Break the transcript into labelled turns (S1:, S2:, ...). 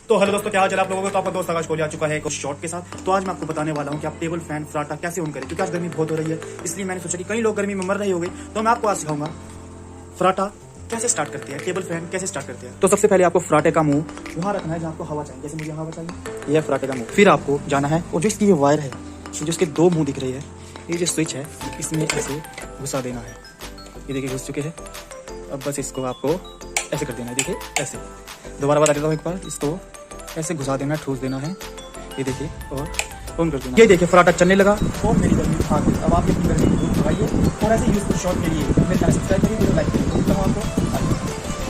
S1: तो हेलो दोस्तों, क्या हाल चाल आप लोगों को। तो आपका दोस्त आकाश कोहली आ चुका है एक शॉट के साथ। तो आज मैं आपको बताने वाला हूं कि आप टेबल फैन फ्राटा कैसे ऑन करें, क्योंकि आज गर्मी बहुत हो रही है। इसलिए मैंने सोचा कि कई लोग गर्मी में मर रहे होंगे, तो मैं आपको आज सिखाऊंगा फ्राटा कैसे स्टार्ट करते हैं, टेबल फैन कैसे स्टार्ट करते हैं। तो सबसे पहले आपको फ्राटे का मुंह वहां रखना है जहाँ आपको हवा चाहिए। जैसे मुझे हवा चाहिए, यह फ्राटे का मुंह। फिर आपको जाना है और जो इसकी ये वायर है, जो इसके दो मुंह दिख रही है, ये जो स्विच है इसमें ऐसे घुसा देना है। ये देखिए घुस चुके हैं। अब बस इसको आपको ऐसे कर देना है। देखिए ऐसे, दोबारा बता देता हूँ एक बार, इसको ऐसे घुसा देना, ठूस देना है। ये देखिए और ऑन कर देना। ये देखिए फ्राटा चलने लगा और मेरी गर्मी भाग गई। अब आप अपनी गर्मी को दूर भगाइए और ऐसे यूजफुल शॉट के लिए मेरे चैनल सब्सक्राइब करिए, वीडियो लाइक करिए। आपको